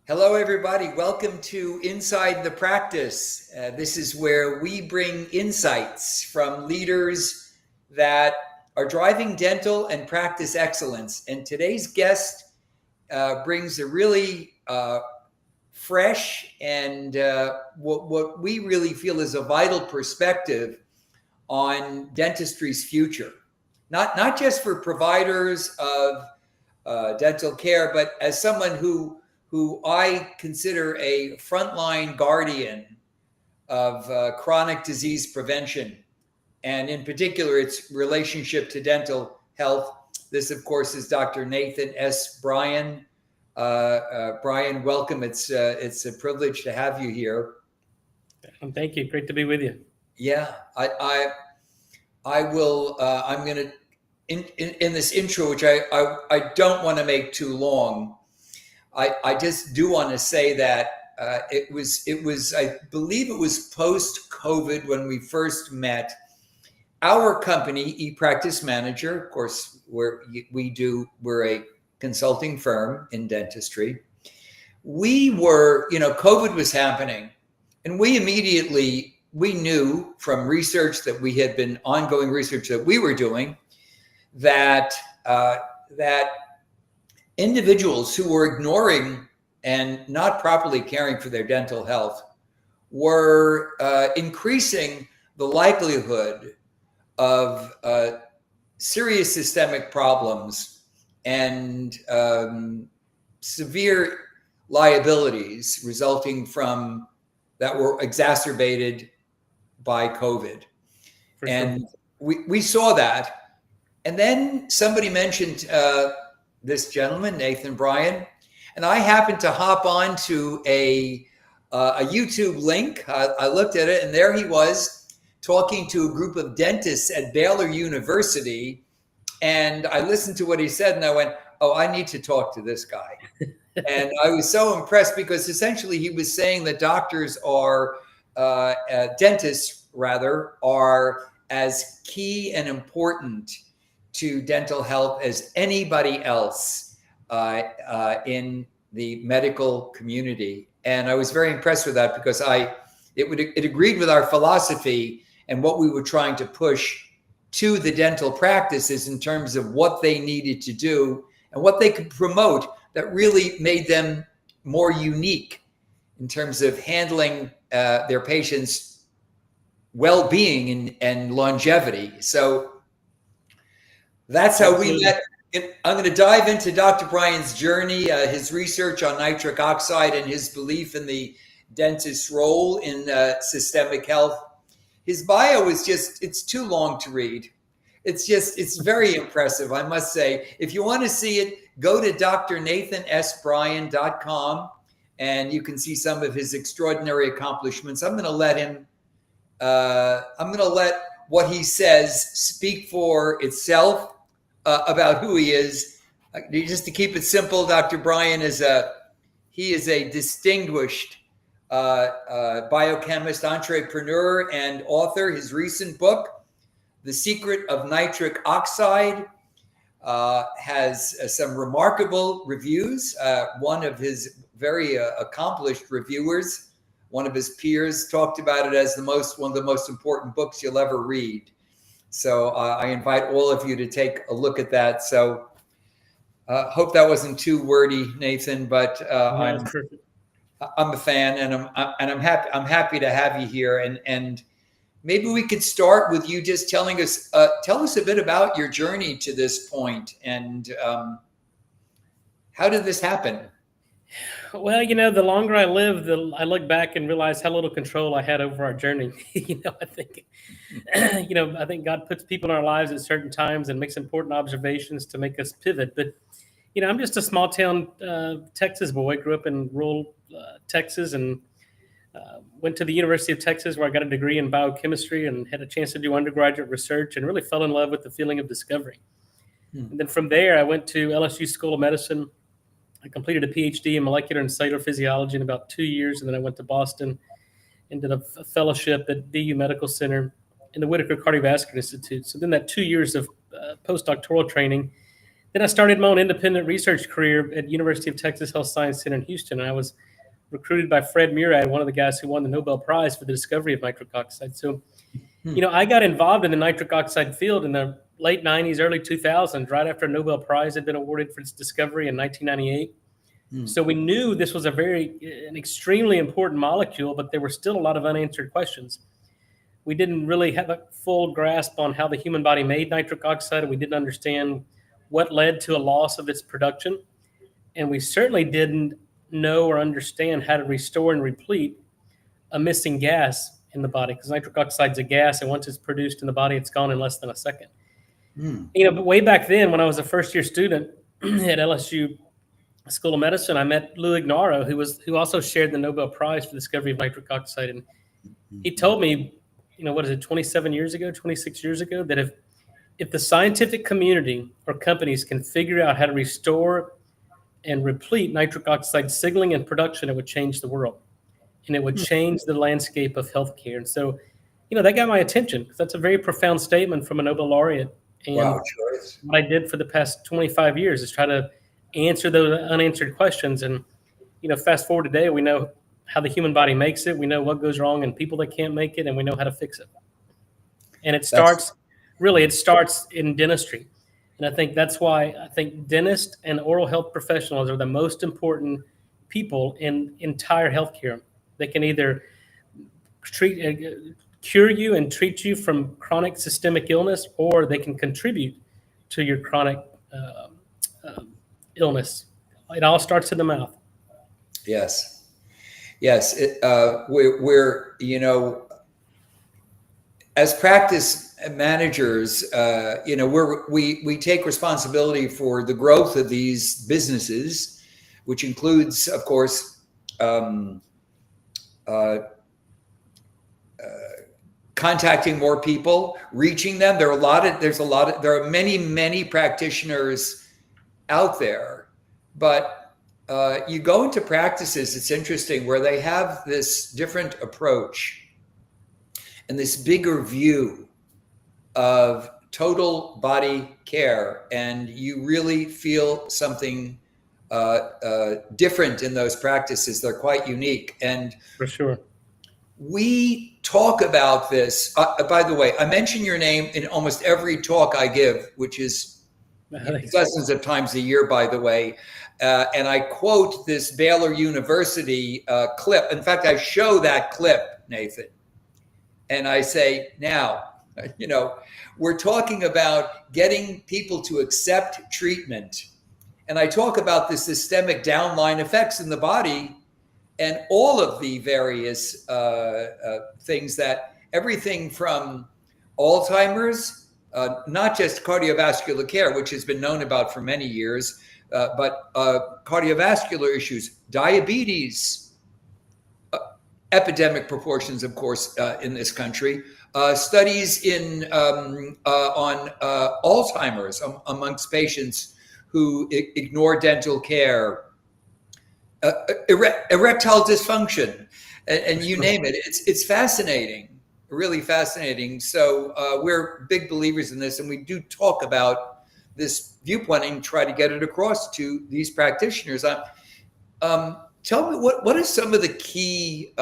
Hello, everybody. Welcome to Inside the Practice. This is where we bring insights from leaders that are driving dental and practice excellence. And today's guest brings a really fresh and what we really feel is a vital perspective on dentistry's future. Not just for providers of dental care, but as someone who I consider a frontline guardian of chronic disease prevention, and in particular, its relationship to dental health. This, of course, is Dr. Nathan S. Bryan. Bryan, welcome. It's a privilege to have you here. Thank you. Great to be with you. Yeah, I will. I'm going to in this intro, which I don't want to make too long. I just do want to say that it was I believe it was post-COVID when we first met. Our company, ePractice Manager, of course, we're a consulting firm in dentistry. We were, COVID was happening, and we knew from research that we had been ongoing research that we were doing that individuals who were ignoring and not properly caring for their dental health were increasing the likelihood of serious systemic problems and severe liabilities resulting from that were exacerbated by COVID. And we saw that. And then somebody mentioned this gentleman, Nathan Bryan, and I happened to hop on to a YouTube link. I looked at it, and there he was talking to a group of dentists at Baylor University. And I listened to what he said, and I went, "Oh, I need to talk to this guy." And I was so impressed because essentially he was saying that dentists are as key and important to dental health as anybody else in the medical community. And I was very impressed with that because it agreed with our philosophy and what we were trying to push to the dental practices in terms of what they needed to do and what they could promote that really made them more unique in terms of handling their patients' well-being and longevity. So that's how we met. I'm going to dive into Dr. Bryan's journey, his research on nitric oxide and his belief in the dentist's role in systemic health. His bio is it's too long to read. It's very impressive, I must say. If you want to see it, go to drnathансbryan.com and you can see some of his extraordinary accomplishments. I'm going to let what he says speak for itself. About who he is. Just to keep it simple, Dr. Bryan is a distinguished biochemist, entrepreneur, and author. His recent book, The Secret of Nitric Oxide, has some remarkable reviews. One of his very accomplished reviewers, one of his peers, talked about it as one of the most important books you'll ever read. So I invite all of you to take a look at that. So hope that wasn't too wordy, Nathan, but I'm a fan, and I'm happy to have you here. And maybe we could start with you just tell us a bit about your journey to this point and how did this happen? Well, the longer I live, I look back and realize how little control I had over our journey. I think God puts people in our lives at certain times and makes important observations to make us pivot. But, I'm just a small town Texas boy, grew up in rural Texas and went to the University of Texas where I got a degree in biochemistry and had a chance to do undergraduate research and really fell in love with the feeling of discovery. And then from there, I went to LSU School of Medicine. I completed a PhD in molecular and cellular physiology in about 2 years, and then I went to Boston and did a fellowship at BU Medical Center in the Whitaker Cardiovascular Institute. So then that 2 years of postdoctoral training Then I started my own independent research career at University of Texas Health Science Center in Houston, and I was recruited by Fred Murad, one of the guys who won the Nobel Prize for the discovery of nitric oxide. So, I got involved in the nitric oxide field in the late 90s, early 2000s, right after a Nobel Prize had been awarded for its discovery in 1998. So we knew this was an extremely important molecule, but there were still a lot of unanswered questions. We didn't really have a full grasp on how the human body made nitric oxide, and we didn't understand what led to a loss of its production. And we certainly didn't know or understand how to restore and replete a missing gas in the body, because nitric oxide is a gas, and once it's produced in the body, it's gone in less than a second. But way back then, when I was a first-year student at LSU School of Medicine, I met Lou Ignarro, who also shared the Nobel Prize for the discovery of nitric oxide. And he told me, 26 years ago, that if the scientific community or companies can figure out how to restore and replete nitric oxide signaling and production, it would change the world, and it would change the landscape of healthcare. And so, that got my attention, because that's a very profound statement from a Nobel laureate. And wow, sure is. What I did for the past 25 years is try to answer those unanswered questions. And, fast forward today, we know how the human body makes it. We know what goes wrong in people that can't make it, and we know how to fix it. And it starts in dentistry. And I think that's why I think dentists and oral health professionals are the most important people in entire healthcare. They can either cure you and treat you from chronic systemic illness, or they can contribute to your chronic illness. It all starts in the mouth. Yes. We're as practice managers, we take responsibility for the growth of these businesses, which includes, of course, contacting more people, reaching them. There are many practitioners out there, but you go into practices, it's interesting, where they have this different approach and this bigger view of total body care, and you really feel something different in those practices. They're quite unique. And for sure, we talk about this. By the way, I mention your name in almost every talk I give, which is dozens of times a year, by the way. And I quote this Baylor University clip. In fact, I show that clip, Nathan. And I say, now, we're talking about getting people to accept treatment. And I talk about the systemic downline effects in the body and all of the various things, that everything from Alzheimer's, not just cardiovascular care, which has been known about for many years, but cardiovascular issues, diabetes, epidemic proportions, of course, in this country, studies on Alzheimer's amongst patients who ignore dental care, erectile dysfunction, and you name it. It's fascinating, really fascinating. So we're big believers in this, and we do talk about this viewpoint and try to get it across to these practitioners. Tell me, what are some of the key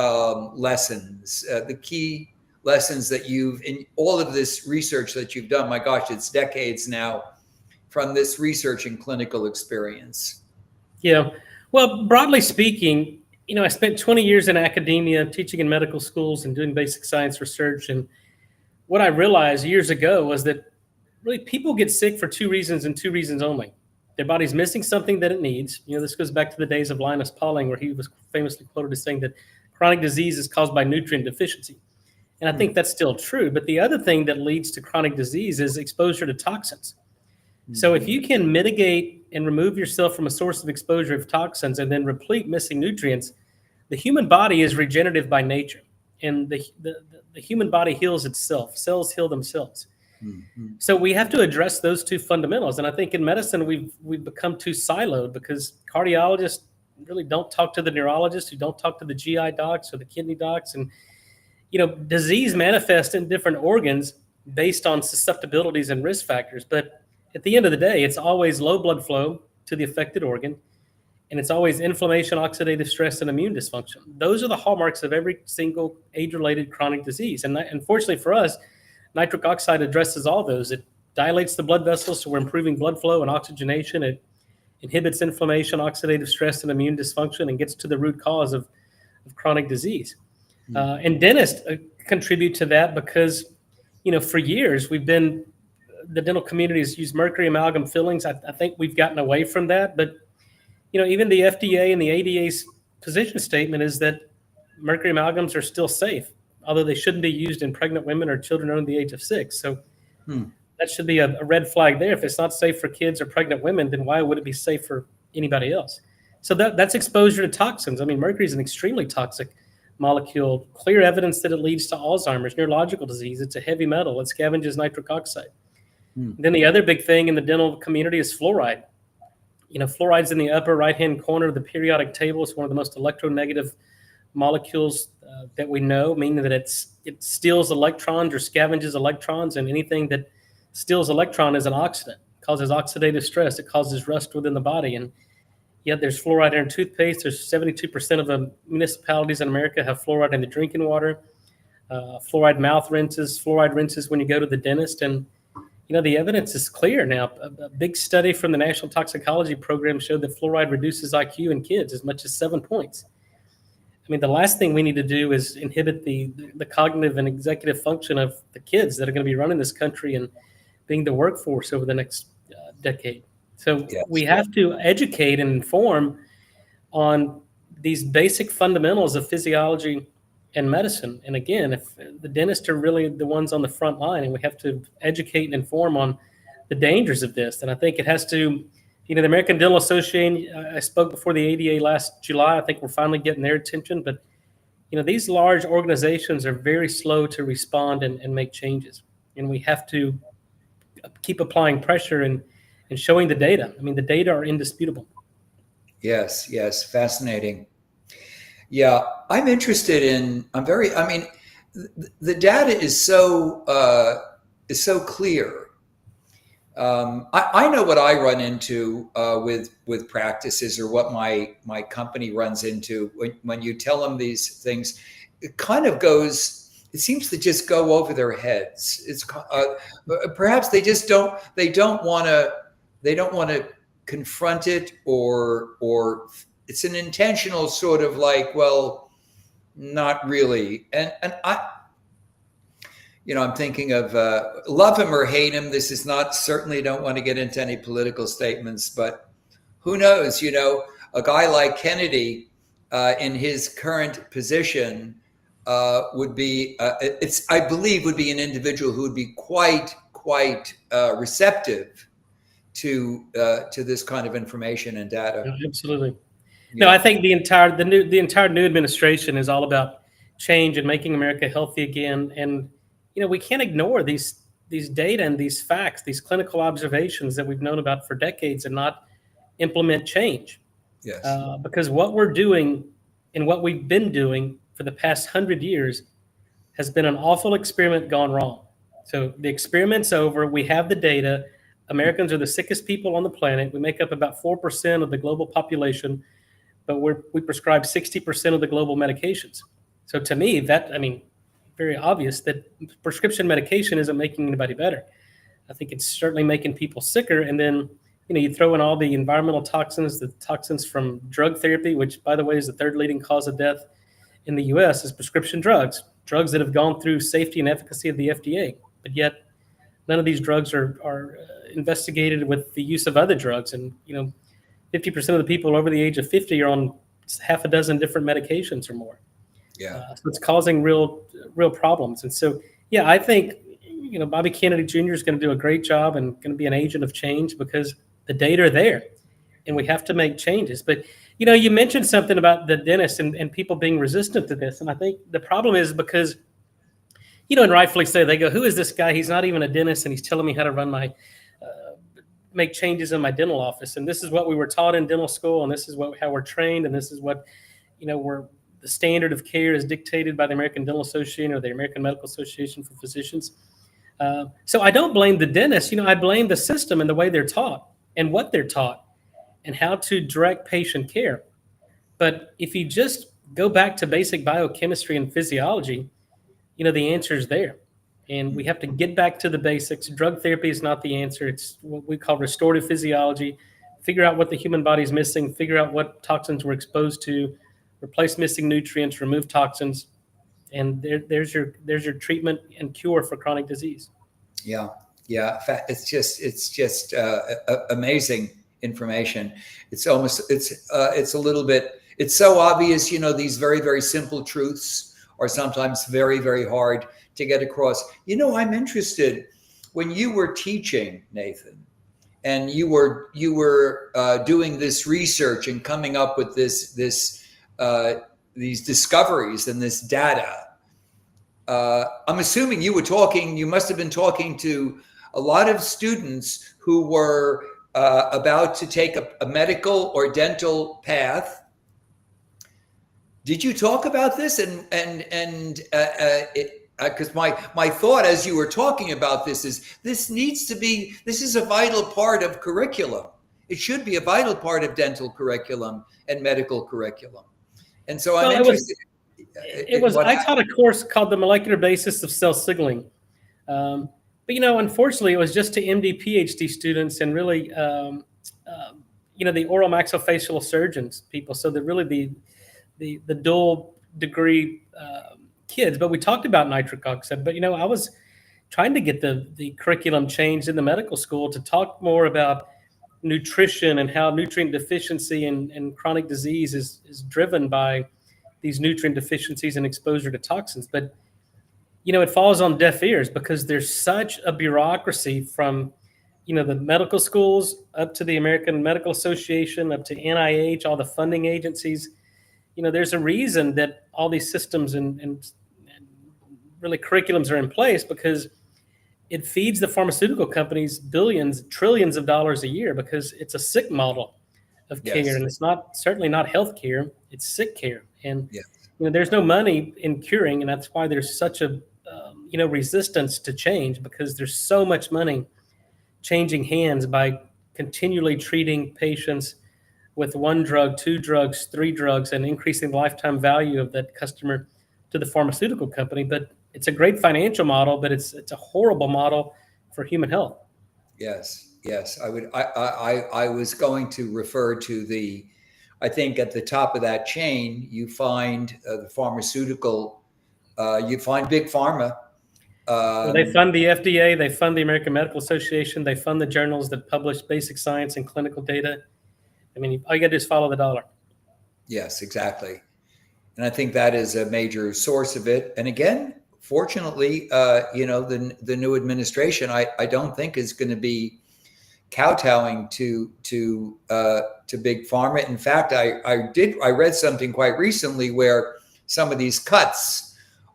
lessons, that you've, in all of this research that you've done? My gosh, it's decades now, from this research and clinical experience. Yeah. Well, broadly speaking, I spent 20 years in academia, teaching in medical schools and doing basic science research. And what I realized years ago was that really people get sick for two reasons, and two reasons only. Their body's missing something that it needs. This goes back to the days of Linus Pauling, where he was famously quoted as saying that chronic disease is caused by nutrient deficiency. And I think that's still true. But the other thing that leads to chronic disease is exposure to toxins. So if you can mitigate and remove yourself from a source of exposure of toxins and then replete missing nutrients, the human body is regenerative by nature. And the human body heals itself. Cells heal themselves. So we have to address those two fundamentals. And I think in medicine, we've become too siloed, because cardiologists really don't talk to the neurologists, who don't talk to the GI docs or the kidney docs. And, disease manifests in different organs based on susceptibilities and risk factors. But at the end of the day, it's always low blood flow to the affected organ, and it's always inflammation, oxidative stress, and immune dysfunction. Those are the hallmarks of every single age-related chronic disease. And unfortunately for us, nitric oxide addresses all those. It dilates the blood vessels, so we're improving blood flow and oxygenation. It inhibits inflammation, oxidative stress, and immune dysfunction, and gets to the root cause of chronic disease. And dentists contribute to that because, for years the dental community has used mercury amalgam fillings. I think we've gotten away from that, but even the FDA and the ADA's position statement is that mercury amalgams are still safe, although they shouldn't be used in pregnant women or children under the age of 6. So that should be a red flag there. If it's not safe for kids or pregnant women, then why would it be safe for anybody else? So that's exposure to toxins. I mean, mercury is an extremely toxic molecule. Clear evidence that it leads to Alzheimer's, neurological disease. It's a heavy metal. It scavenges nitric oxide. Then the other big thing in the dental community is fluoride. Fluoride's in the upper right-hand corner of the periodic table. It's one of the most electronegative molecules that we know, meaning that it steals electrons or scavenges electrons, and anything that steals electron is an oxidant. It causes oxidative stress. It causes rust within the body. And yet there's fluoride in our toothpaste. There's 72% of the municipalities in America have fluoride in the drinking water. Fluoride mouth rinses, fluoride rinses when you go to the dentist. And the evidence is clear now. A big study from the National Toxicology Program showed that fluoride reduces IQ in kids as much as 7 points. I mean, the last thing we need to do is inhibit the cognitive and executive function of the kids that are going to be running this country and being the workforce over the next decade. So we have to educate and inform on these basic fundamentals of physiology and medicine. And again, if the dentists are really the ones on the front line, and we have to educate and inform on the dangers of this. And I think it has to, the American Dental Association, I spoke before the ADA last July. I think we're finally getting their attention. But, these large organizations are very slow to respond and make changes. And we have to keep applying pressure and showing the data. I mean, the data are indisputable. Yes, fascinating. Yeah, I'm interested in. The data is so clear. I know what I run into with practices, or what my company runs into when you tell them these things. It kind of goes. It seems to just go over their heads. It's perhaps they just don't. They don't want to confront it, or it's an intentional sort of like, well, not really. And I'm thinking of love him or hate him. This is not, certainly don't want to get into any political statements, but who knows, a guy like Kennedy in his current position would be, I believe would be an individual who would be quite receptive to this kind of information and data. Yeah, absolutely. No, I think the entire new administration is all about change and making America healthy again. And we can't ignore these data and these facts, these clinical observations that we've known about for decades, and not implement change. Yes. Because what we're doing and what we've been doing for the past 100 years has been an awful experiment gone wrong. So the experiment's over. We have the data. Americans are the sickest people on the planet. We make up about 4% of the global population, but we prescribe 60% of the global medications. So to me, very obvious that prescription medication isn't making anybody better. I think it's certainly making people sicker. And then, you throw in all the environmental toxins, the toxins from drug therapy, which, by the way, is the third leading cause of death in the U.S. is prescription drugs that have gone through safety and efficacy of the FDA. But yet none of these drugs are investigated with the use of other drugs. And, 50% of the people over the age of 50 are on half a dozen different medications or more. Yeah. So it's causing real problems. And so, I think, Bobby Kennedy Jr. is going to do a great job and going to be an agent of change because the data are there and we have to make changes. But, you mentioned something about the dentist and people being resistant to this. And I think the problem is because, and rightfully so, they go, who is this guy? He's not even a dentist and he's telling me how to run my make changes in my dental office. And this is what we were taught in dental school. And this is how we're trained. And this is what, the standard of care is dictated by the American Dental Association or the American Medical Association for Physicians. So I don't blame the dentist. I blame the system and the way they're taught and what they're taught and how to direct patient care. But if you just go back to basic biochemistry and physiology, the answer is there. And we have to get back to the basics. Drug therapy is not the answer. It's what we call restorative physiology. Figure out what the human body is missing, figure out what toxins we're exposed to, replace missing nutrients, remove toxins, and there's your treatment and cure for chronic disease. Yeah. In fact, it's just amazing information. It's a little bit, it's so obvious, these very, very simple truths are sometimes very, very hard to get across. I'm interested, when you were teaching, Nathan, and you were doing this research and coming up with these discoveries and this data. I'm assuming you must have been talking to a lot of students who were about to take a medical or dental path. Did you talk about this? Because my thought as you were talking about this is this is a vital part of curriculum. It should be a vital part of dental curriculum and medical curriculum. And so I'm interested. I taught a course called The Molecular Basis of Cell Signaling. But unfortunately, it was just to MD, PhD students and really, the oral maxillofacial surgeons people. So the dual degree kids. But we talked about nitric oxide. But I was trying to get the curriculum changed in the medical school to talk more about nutrition and how nutrient deficiency and chronic disease is driven by these nutrient deficiencies and exposure to toxins. But, it falls on deaf ears because there's such a bureaucracy from, the medical schools up to the American Medical Association, up to NIH, all the funding agencies. There's a reason that all these systems and really curriculums are in place, because it feeds the pharmaceutical companies billions, trillions of dollars a year, because it's a sick model of care. Yes. And it's certainly not health care, it's sick care. And yes. There's no money in curing, and that's why there's such a resistance to change, because there's so much money changing hands by continually treating patients with one drug, two drugs, three drugs, and increasing the lifetime value of that customer to the pharmaceutical company. But it's a great financial model, but it's a horrible model for human health. Yes. I was going to refer to I think at the top of that chain, you find the pharmaceutical, you find big pharma. They fund the FDA, they fund the American Medical Association, they fund the journals that publish basic science and clinical data. I mean, all you got to do is follow the dollar. Yes, exactly. And I think that is a major source of it. And again, fortunately, the new administration, I don't think is going to be kowtowing to big pharma. In fact, I read something quite recently where some of these cuts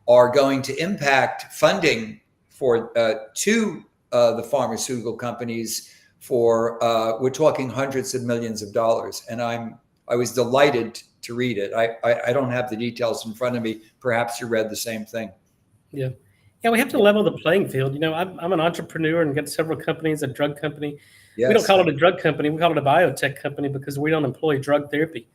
are going to impact funding for to the pharmaceutical companies for we're talking hundreds of millions of dollars. And I was delighted to read it. I don't have the details in front of me. Perhaps you read the same thing. Yeah, we have to level the playing field. I'm an entrepreneur and got several companies, a drug company. Yes. We don't call it a drug company. We call it a biotech company because we don't employ drug therapy.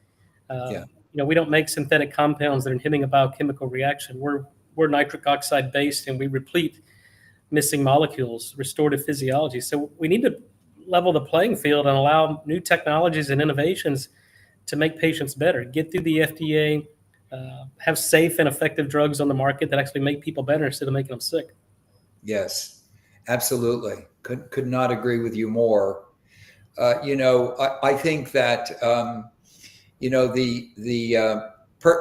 We don't make synthetic compounds that are inhibiting a biochemical reaction. We're nitric oxide based, and we replete missing molecules, restorative physiology. So we need to level the playing field and allow new technologies and innovations to make patients better, get through the FDA, have safe and effective drugs on the market that actually make people better instead of making them sick. Yes, absolutely. Could not agree with you more. I think that,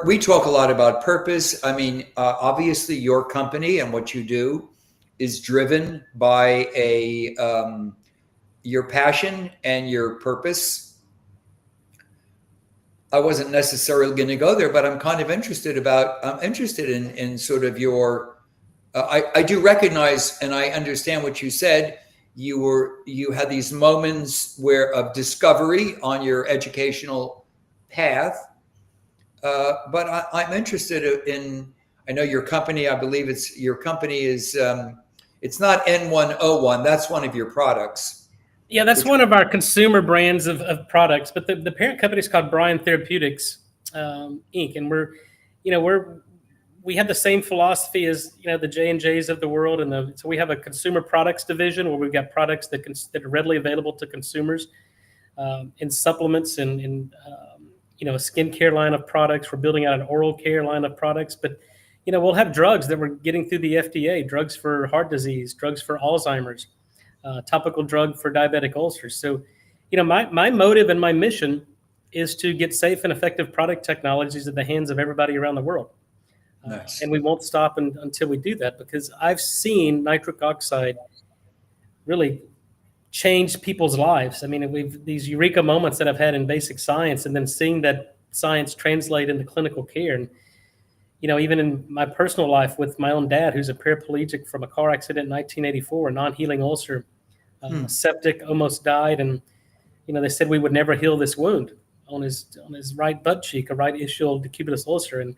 we talk a lot about purpose. I mean, obviously your company and what you do is driven by your passion and your purpose. I wasn't necessarily going to go there, but I'm kind of interested in sort of your, I do recognize and I understand what you said. You had these moments of discovery on your educational path. But I'm interested in, I know your company, I believe your company is It's not N101. That's one of your products. Yeah, that's one of our consumer brands of products, but the parent company is called Bryan Therapeutics Inc. And we have the same philosophy as the J&Js of the world, and so we have a consumer products division where we've got products that are readily available to consumers, in supplements and a skincare line of products. We're building out an oral care line of products, but we'll have drugs that we're getting through the FDA, drugs for heart disease, drugs for Alzheimer's, topical drug for diabetic ulcers. So, my motive and my mission is to get safe and effective product technologies in the hands of everybody around the world. Nice. And we won't stop until we do that, because I've seen nitric oxide really change people's lives. I mean, these eureka moments that I've had in basic science, and then seeing that science translate into clinical care. And, even in my personal life with my own dad, who's a paraplegic from a car accident in 1984, a non-healing ulcer, septic, almost died. And, they said we would never heal this wound on his right butt cheek, a right ischial decubitus ulcer. And,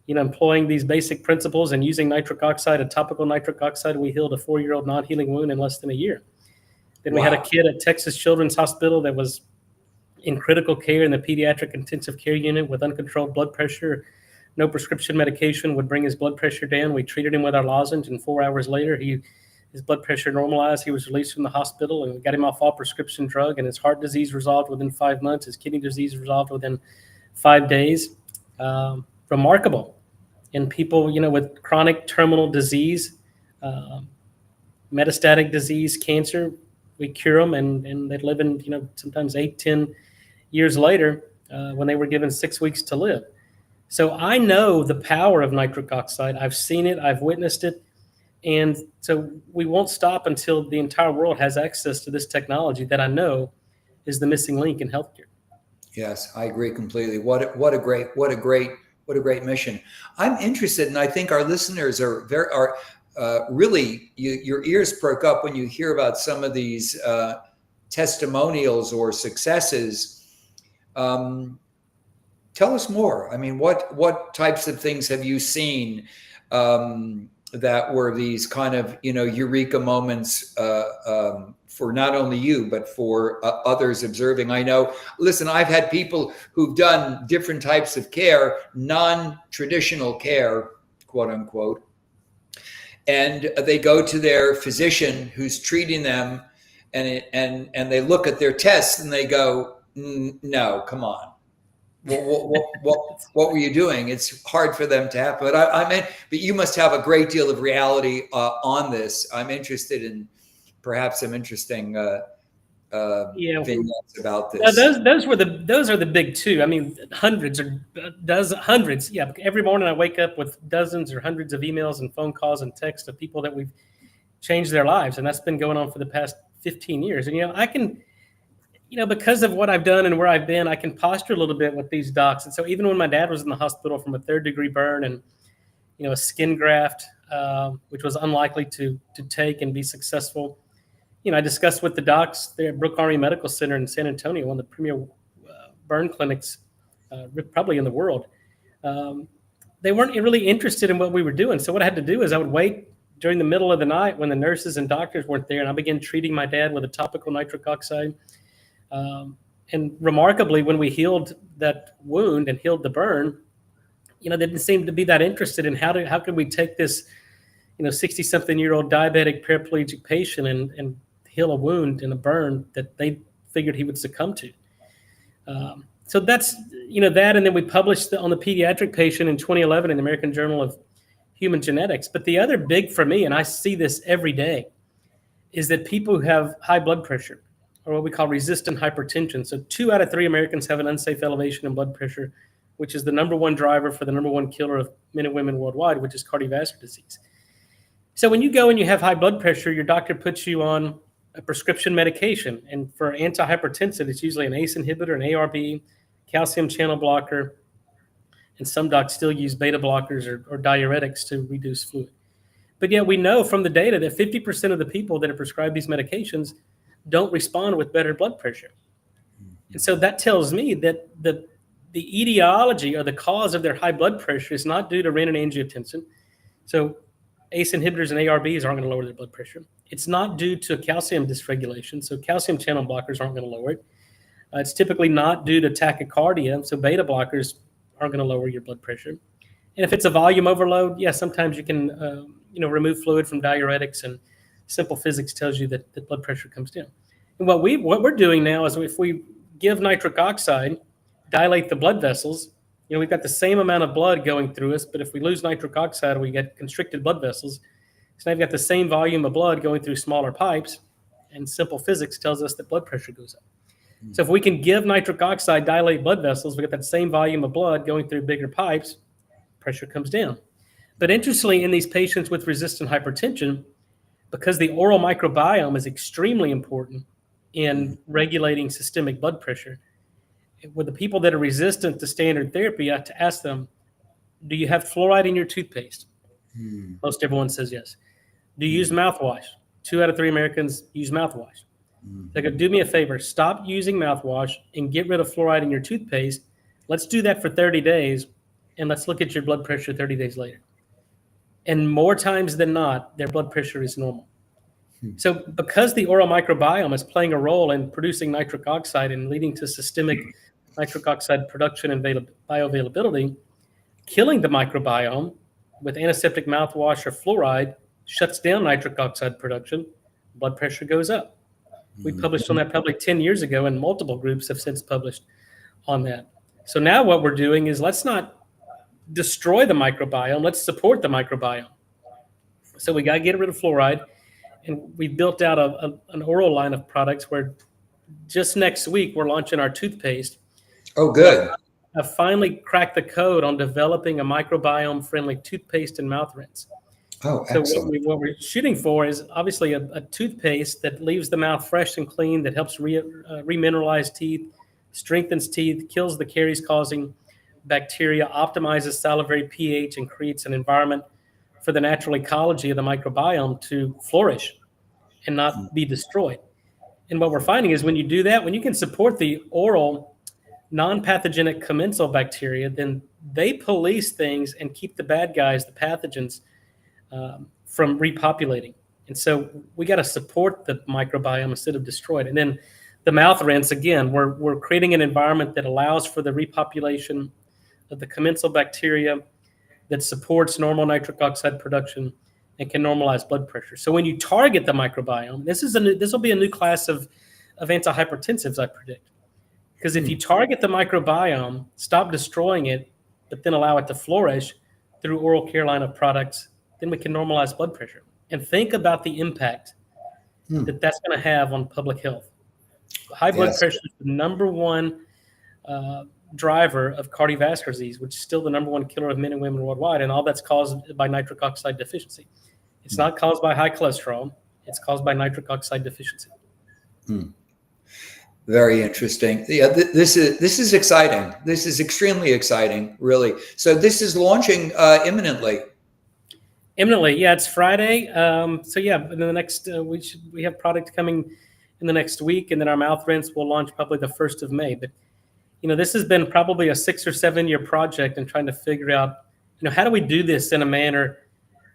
employing these basic principles and using nitric oxide, a topical nitric oxide, we healed a 4-year-old non-healing wound in less than a year. Then we had a kid at Texas Children's Hospital that was in critical care in the pediatric intensive care unit with uncontrolled blood pressure, no prescription medication, would bring his blood pressure down. We treated him with our lozenge, and 4 hours later, his blood pressure normalized. He was released from the hospital, and we got him off all prescription drug, and his heart disease resolved within 5 months. His kidney disease resolved within 5 days. Remarkable. And people, with chronic terminal disease, metastatic disease, cancer, we cure them, and they live in, sometimes 8-10 years later, when they were given 6 weeks to live. So I know the power of nitric oxide. I've seen it. I've witnessed it. And so we won't stop until the entire world has access to this technology that I know is the missing link in healthcare. Yes, I agree completely. What a great mission. I'm interested, and I think our listeners are really, your ears perk up when you hear about some of these testimonials or successes. Tell us more. I mean, what types of things have you seen that were these kind of eureka moments for not only you but for others observing? I know. Listen, I've had people who've done different types of care, non-traditional care, quote unquote, and they go to their physician who's treating them, and they look at their tests and they go, "No, come on. What were you doing?" It's hard for them to have, but but you must have a great deal of reality on this. I'm interested in perhaps some interesting vignettes about this. Those are the big two. I mean, hundreds. Yeah, every morning I wake up with dozens or hundreds of emails and phone calls and texts of people that we've changed their lives, and that's been going on for the past 15 years. And I can. Because of what I've done and where I've been, I can posture a little bit with these docs. And so even when my dad was in the hospital from a 3rd-degree burn and, a skin graft, which was unlikely to take and be successful, I discussed with the docs there at Brooke Army Medical Center in San Antonio, one of the premier burn clinics probably in the world. They weren't really interested in what we were doing. So what I had to do is I would wait during the middle of the night when the nurses and doctors weren't there, and I began treating my dad with a topical nitric oxide. And remarkably, when we healed that wound and healed the burn, they didn't seem to be that interested in how could we take this, 60-something-year-old diabetic paraplegic patient and heal a wound and a burn that they figured he would succumb to. So that's, that. And then we published on the pediatric patient in 2011 in the American Journal of Human Genetics. But the other big for me, and I see this every day, is that people who have high blood pressure, or what we call resistant hypertension. So 2 out of 3 Americans have an unsafe elevation in blood pressure, which is the number one driver for the number one killer of men and women worldwide, which is cardiovascular disease. So when you go and you have high blood pressure, your doctor puts you on a prescription medication. And for antihypertensive, it's usually an ACE inhibitor, an ARB, calcium channel blocker, and some docs still use beta blockers or diuretics to reduce fluid. But yet we know from the data that 50% of the people that are prescribed these medications don't respond with better blood pressure. And so that tells me that the etiology or the cause of their high blood pressure is not due to renin-angiotensin. So ACE inhibitors and ARBs aren't going to lower their blood pressure. It's not due to calcium dysregulation, so calcium channel blockers aren't going to lower it. It's typically not due to tachycardia, so beta blockers aren't going to lower your blood pressure. And if it's a volume overload, yeah, sometimes you can remove fluid from diuretics, and simple physics tells you that the blood pressure comes down. And what we're doing now is if we give nitric oxide, dilate the blood vessels, we've got the same amount of blood going through us, but if we lose nitric oxide, we get constricted blood vessels. So now you've got the same volume of blood going through smaller pipes, and simple physics tells us that blood pressure goes up. So if we can give nitric oxide, dilate blood vessels, we get that same volume of blood going through bigger pipes, pressure comes down. But interestingly, in these patients with resistant hypertension, because the oral microbiome is extremely important in regulating systemic blood pressure, with the people that are resistant to standard therapy, I have to ask them, do you have fluoride in your toothpaste? Most everyone says yes. Do you use mouthwash? 2 out of 3 Americans use mouthwash. They go, do me a favor, stop using mouthwash and get rid of fluoride in your toothpaste. Let's do that for 30 days, and let's look at your blood pressure 30 days later. And more times than not, their blood pressure is normal. So because the oral microbiome is playing a role in producing nitric oxide and leading to systemic nitric oxide production and bioavailability, killing the microbiome with antiseptic mouthwash or fluoride shuts down nitric oxide production, blood pressure goes up. We published on that probably 10 years ago, and multiple groups have since published on that. So now what we're doing is let's not destroy the microbiome, let's support the microbiome. So we got to get rid of fluoride, and we built out an oral line of products where just next week we're launching our toothpaste. Oh, good. I finally cracked the code on developing a microbiome-friendly toothpaste and mouth rinse. Oh, excellent. So what we're shooting for is obviously a toothpaste that leaves the mouth fresh and clean, that helps remineralize teeth, strengthens teeth, kills the caries-causing bacteria, optimizes salivary pH, and creates an environment for the natural ecology of the microbiome to flourish and not be destroyed. And what we're finding is when you do that, when you can support the oral non-pathogenic commensal bacteria, then they police things and keep the bad guys, the pathogens, from repopulating. And so we got to support the microbiome instead of destroy it. And then the mouth rinse, again, we're creating an environment that allows for the repopulation of the commensal bacteria, that supports normal nitric oxide production and can normalize blood pressure. So when you target the microbiome, this will be a new class of antihypertensives, I predict. Because if you target the microbiome, stop destroying it, but then allow it to flourish through oral care line of products, then we can normalize blood pressure. And think about the impact that that's going to have on public health. High blood pressure is the number one driver of cardiovascular disease, which is still the number one killer of men and women worldwide, and all that's caused by nitric oxide deficiency. It's not caused by high cholesterol. It's caused by nitric oxide deficiency. Very interesting. Yeah, this is exciting. This is extremely exciting, really. So this is launching imminently. Imminently, yeah. It's Friday. So yeah, in the next we have product coming in the next week, and then our mouth rinse will launch probably the 1st of May. But this has been probably a 6 or 7 year project, and trying to figure out, how do we do this in a manner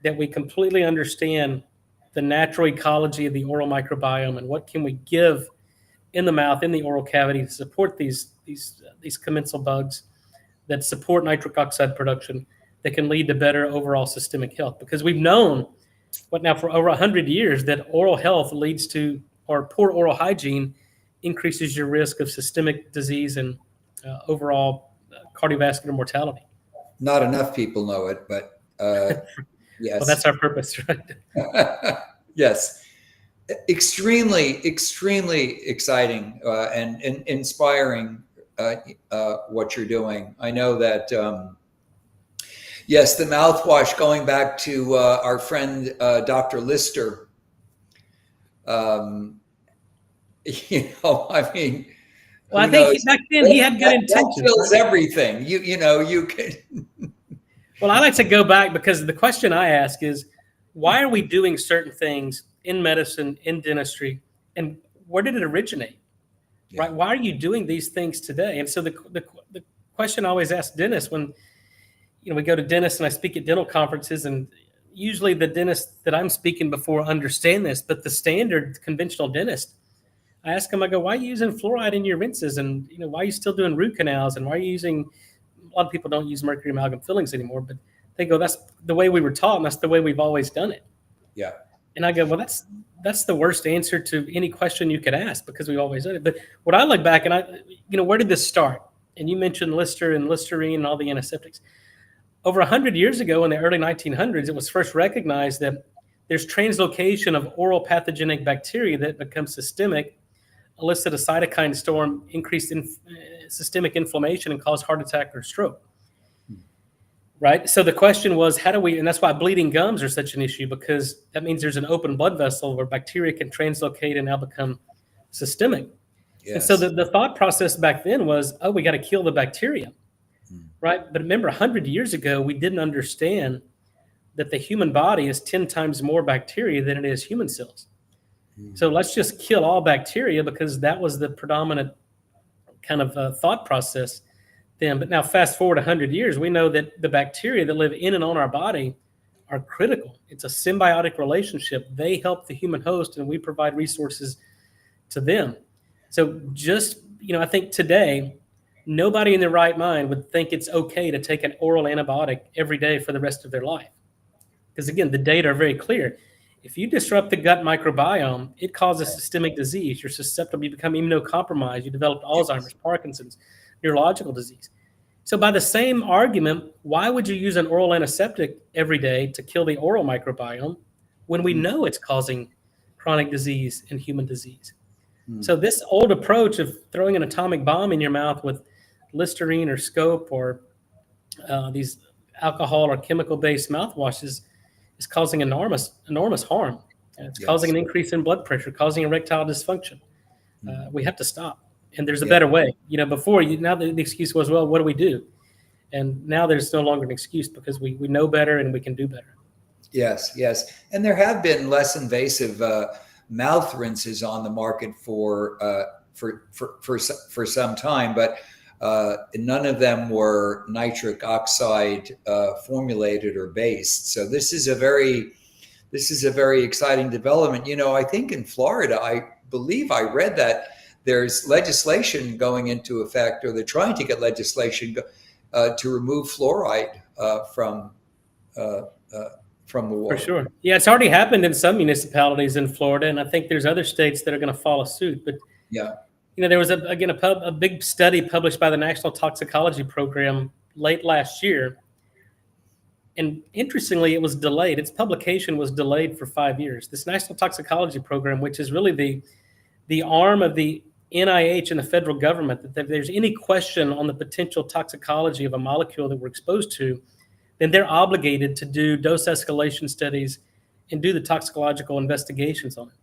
that we completely understand the natural ecology of the oral microbiome, and what can we give in the mouth, in the oral cavity, to support these commensal bugs that support nitric oxide production, that can lead to better overall systemic health. Because we've known for over 100 years that oral health leads to, or poor oral hygiene increases your risk of systemic disease and overall cardiovascular mortality. Not enough people know it, but yes. Well, that's our purpose, right? Yes. Extremely, extremely exciting and inspiring what you're doing. I know that, yes, the mouthwash, going back to our friend Dr. Lister, I mean, well, I think back then he had good intentions. That kills everything. You can. Well, I like to go back, because the question I ask is, why are we doing certain things in medicine, in dentistry, and where did it originate? Yeah. Right? Why are you doing these things today? And so the question I always ask dentists when we go to dentists, and I speak at dental conferences, and usually the dentists that I'm speaking before understand this, but the standard conventional dentist, I ask them, I go, why are you using fluoride in your rinses? And, why are you still doing root canals? And why are you using, a lot of people don't use mercury amalgam fillings anymore, but they go, that's the way we were taught, and that's the way we've always done it. Yeah. And I go, well, that's the worst answer to any question you could ask, because we've always done it. But what I look back and where did this start? And you mentioned Lister and Listerine and all the antiseptics. Over 100 years ago, in the early 1900s, it was first recognized that there's translocation of oral pathogenic bacteria that become systemic, elicit a cytokine storm, increase systemic inflammation, and cause heart attack or stroke. Right? So the question was, how do we, and that's why bleeding gums are such an issue, because that means there's an open blood vessel where bacteria can translocate and now become systemic. Yes. And so the thought process back then was, oh, we got to kill the bacteria. Right? But remember, 100 years ago, we didn't understand that the human body is 10 times more bacteria than it is human cells. So let's just kill all bacteria, because that was the predominant kind of thought process then. But now fast forward 100 years, we know that the bacteria that live in and on our body are critical. It's a symbiotic relationship. They help the human host, and we provide resources to them. So just, I think today, nobody in their right mind would think it's okay to take an oral antibiotic every day for the rest of their life. Because again, the data are very clear. If you disrupt the gut microbiome, it causes systemic disease. You're susceptible, you become immunocompromised, you develop Alzheimer's, Parkinson's, neurological disease. So by the same argument, why would you use an oral antiseptic every day to kill the oral microbiome when we know it's causing chronic disease and human disease? So this old approach of throwing an atomic bomb in your mouth with Listerine or Scope or these alcohol or chemical-based mouthwashes is causing enormous harm. And it's causing an increase in blood pressure, causing erectile dysfunction. We have to stop. And there's a better way. Before, now the excuse was, well, what do we do? And now there's no longer an excuse, because we know better and we can do better. Yes. And there have been less invasive mouth rinses on the market for some time, but none of them were nitric oxide formulated or based. So this is a very exciting development. I think in Florida, I believe I read that there's legislation going into effect, or they're trying to get legislation to remove fluoride from the water. For sure. Yeah, it's already happened in some municipalities in Florida, and I think there's other states that are going to follow suit. But there was a big study published by the National Toxicology Program late last year, and interestingly, it was delayed. Its publication was delayed for 5 years. This National Toxicology Program, which is really the arm of the NIH and the federal government, that if there's any question on the potential toxicology of a molecule that we're exposed to, then they're obligated to do dose escalation studies and do the toxicological investigations on it.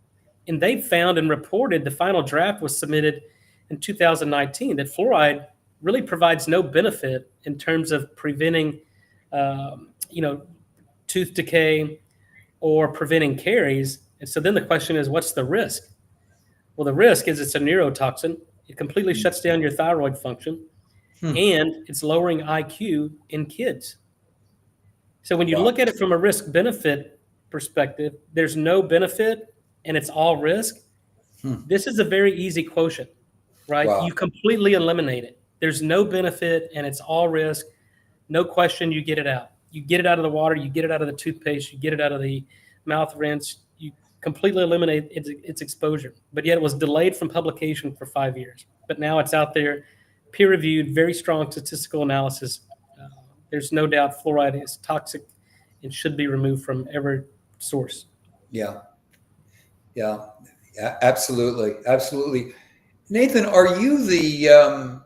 And they found and reported, the final draft was submitted in 2019, that fluoride really provides no benefit in terms of preventing, tooth decay or preventing caries. And so then the question is, what's the risk? Well, the risk is it's a neurotoxin. It completely shuts down your thyroid function, and it's lowering IQ in kids. So when you look at it from a risk-benefit perspective, there's no benefit and it's all risk. This is a very easy quotient, right? Wow. You completely eliminate it. There's no benefit and it's all risk. No question, you get it out. You get it out of the water, you get it out of the toothpaste, you get it out of the mouth rinse, you completely eliminate its exposure. But yet it was delayed from publication for 5 years. But now it's out there, peer-reviewed, very strong statistical analysis. There's no doubt fluoride is toxic and should be removed from every source. Yeah, absolutely. Nathan, are you the?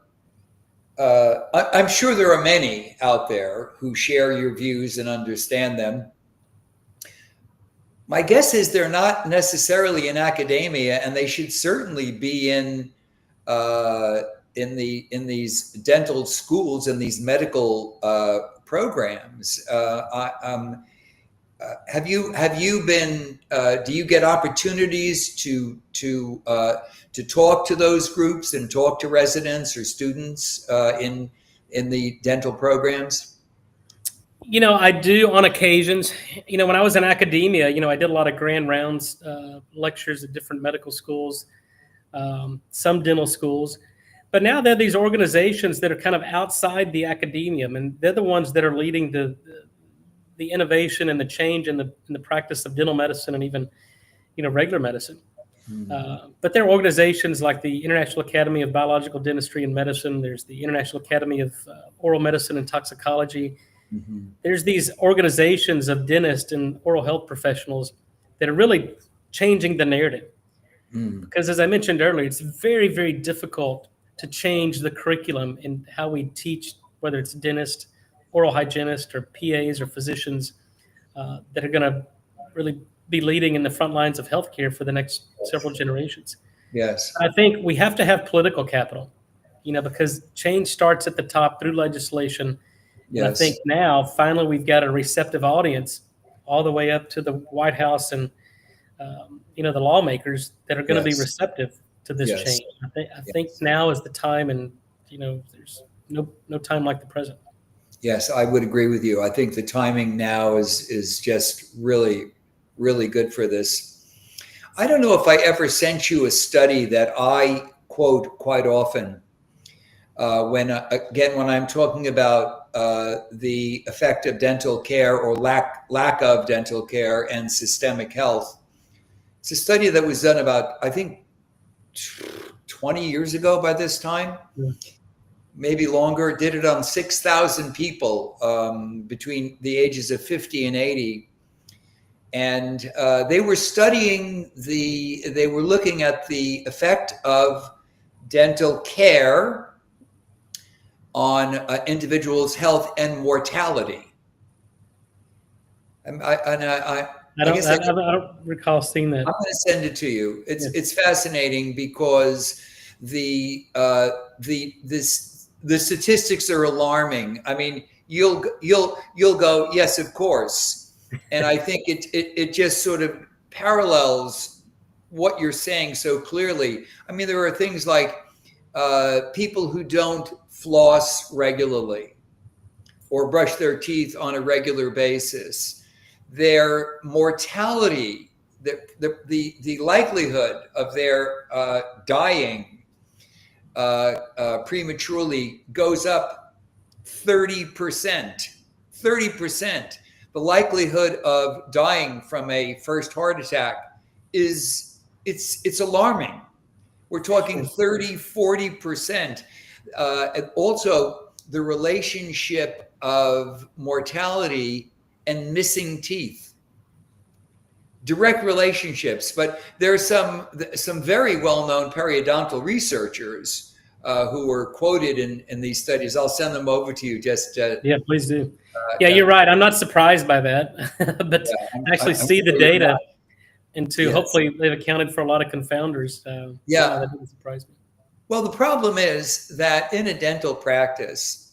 I'm sure there are many out there who share your views and understand them. My guess is they're not necessarily in academia, and they should certainly be in these dental schools and these medical programs. Have you been? Do you get opportunities to talk to those groups and talk to residents or students in the dental programs? I do on occasions. When I was in academia, I did a lot of grand rounds, lectures at different medical schools, some dental schools. But now there are these organizations that are kind of outside the academium, and they're the ones that are leading the innovation and the change in the practice of dental medicine and even, regular medicine. But there are organizations like the International Academy of Biological Dentistry and Medicine. There's the International Academy of Oral Medicine and Toxicology. There's these organizations of dentists and oral health professionals that are really changing the narrative. Because as I mentioned earlier, it's very, very difficult to change the curriculum in how we teach, whether it's dentists, oral hygienists, or PAs or physicians that are going to really be leading in the front lines of healthcare for the next several generations. Yes. I think we have to have political capital, because change starts at the top through legislation. Yes. And I think now, finally, we've got a receptive audience all the way up to the White House and, the lawmakers that are going to be receptive to this change. I think now is the time, and, there's no time like the present. Yes, I would agree with you. I think the timing now is just really, really good for this. I don't know if I ever sent you a study that I quote quite often when I'm talking about the effect of dental care or lack of dental care and systemic health. It's a study that was done about, I think, 20 years ago by this time. Maybe longer. Did it on 6,000 people between the ages of 50 and 80. And they were looking at the effect of dental care on individuals' health and mortality. I don't recall seeing that. I'm going to send it to you. It's fascinating because the statistics are alarming. I mean, you'll go, yes, of course, and I think it just sort of parallels what you're saying so clearly. I mean, there are things like people who don't floss regularly or brush their teeth on a regular basis. Their mortality, the likelihood of their dying prematurely goes up 30%. 30%. The likelihood of dying from a first heart attack it's alarming. We're talking 30, 40%. Also, the relationship of mortality and missing teeth, direct relationships. But there are some very well-known periodontal researchers who were quoted in these studies. I'll send them over to you. Yeah, please do. You're right. I'm not surprised by that, but actually see the data, and hopefully they've accounted for a lot of confounders. That didn't surprise me. Well, the problem is that in a dental practice,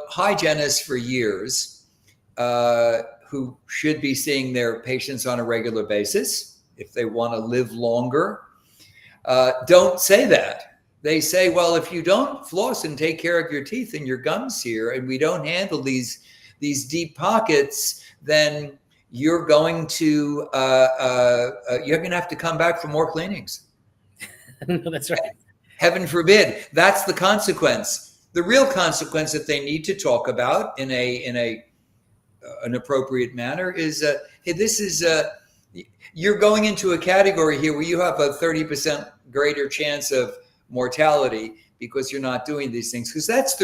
hygienists for years who should be seeing their patients on a regular basis if they want to live longer, don't say that. They say, well, if you don't floss and take care of your teeth and your gums here, and we don't handle these deep pockets, then you're going to have to come back for more cleanings. No, that's right. Heaven forbid. That's the consequence. The real consequence that they need to talk about in an appropriate manner is, hey, this is you're going into a category here where you have a 30% greater chance of mortality because you're not doing these things. Because that's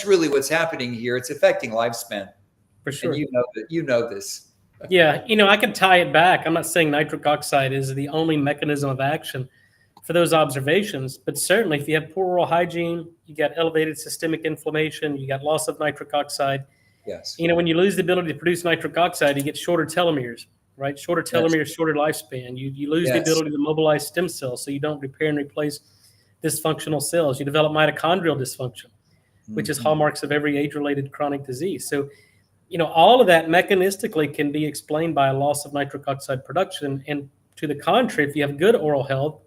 really what's happening here. It's affecting lifespan. For sure. And you know this. Yeah, I can tie it back. I'm not saying nitric oxide is the only mechanism of action for those observations, but certainly if you have poor oral hygiene, you got elevated systemic inflammation, you got loss of nitric oxide. Yes. When you lose the ability to produce nitric oxide, you get shorter telomeres, right? Shorter telomeres, shorter lifespan. You lose the ability to mobilize stem cells, so you don't repair and replace dysfunctional cells. You develop mitochondrial dysfunction, which is hallmarks of every age-related chronic disease. So, all of that mechanistically can be explained by a loss of nitric oxide production. And to the contrary, if you have good oral health,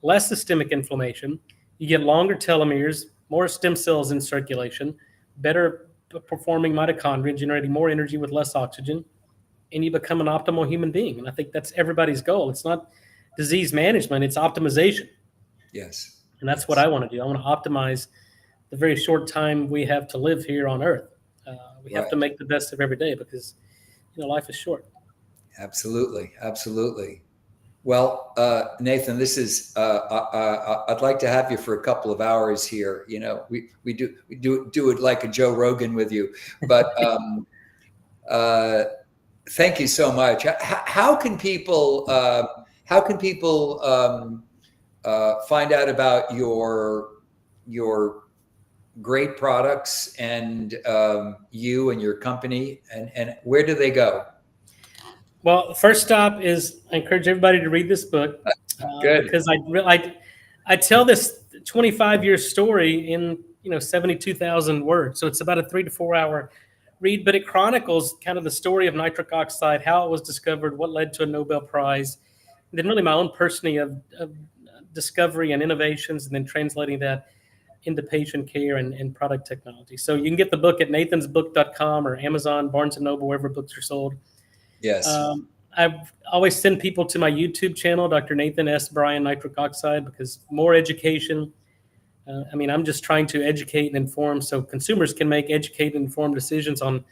less systemic inflammation, you get longer telomeres, more stem cells in circulation, better performing mitochondria, generating more energy with less oxygen, and you become an optimal human being. And I think that's everybody's goal. It's not disease management, it's optimization. Yes. And that's what I want to do. I want to optimize the very short time we have to live here on Earth. We have to make the best of every day because, life is short. Absolutely. Absolutely. Well, Nathan, this is, I'd like to have you for a couple of hours here. We do it like a Joe Rogan with you, but thank you so much. How can people find out about your great products and you and your company, and where do they go? Well, first stop is I encourage everybody to read this book because I tell this 25-year story in 72,000 words. So it's about a 3 to 4 hour read, but it chronicles kind of the story of nitric oxide, how it was discovered, what led to a Nobel Prize, and then really my own personally of discovery and innovations, and then translating that into patient care and product technology. So you can get the book at nathansbook.com or Amazon, Barnes & Noble, wherever books are sold. Yes. I always send people to my YouTube channel, Dr. Nathan S. Bryan Nitric Oxide, because more education. I'm just trying to educate and inform so consumers can make educated, informed decisions on,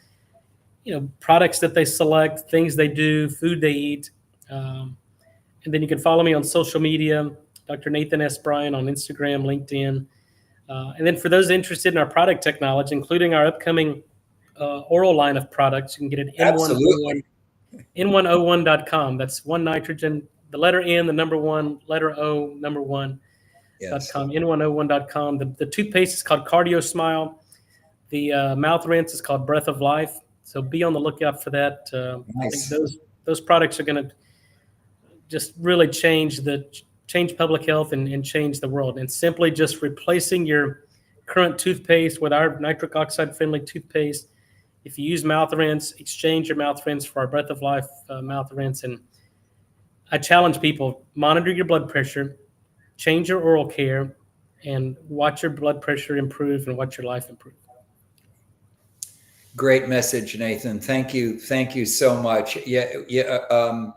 products that they select, things they do, food they eat. And then you can follow me on social media, Dr. Nathan S. Bryan on Instagram, LinkedIn. And then for those interested in our product technology, including our upcoming oral line of products, you can get it at N101.com. That's one nitrogen, the letter N, the number one, letter O, number one. Yes. N101.com. The toothpaste is called Cardio Smile. The mouth rinse is called Breath of Life. So be on the lookout for that. Nice. I think those products are going to just really change public health and change the world. And simply just replacing your current toothpaste with our nitric oxide friendly toothpaste. If you use mouth rinse, exchange your mouth rinse for our Breath of Life mouth rinse. And I challenge people, monitor your blood pressure, change your oral care, and watch your blood pressure improve and watch your life improve. Great message, Nathan. Thank you. Thank you so much. I'm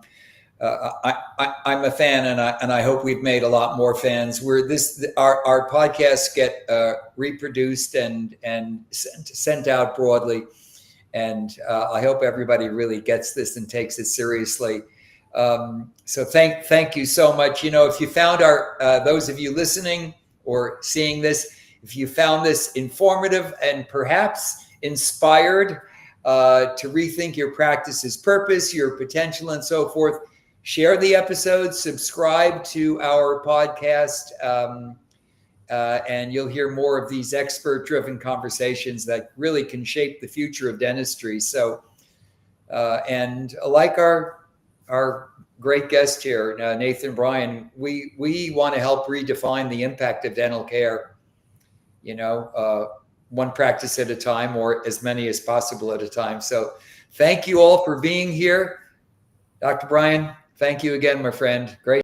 a fan, and I hope we've made a lot more fans. Our podcasts get reproduced and sent out broadly, and I hope everybody really gets this and takes it seriously. So thank you so much. If you found those of you listening or seeing this, if you found this informative and perhaps inspired to rethink your practice's purpose, your potential, and so forth, share the episode, subscribe to our podcast, and you'll hear more of these expert-driven conversations that really can shape the future of dentistry. So, and like our great guest here, Nathan Bryan, we want to help redefine the impact of dental care, one practice at a time or as many as possible at a time. So thank you all for being here. Dr. Bryan, thank you again, my friend. Great.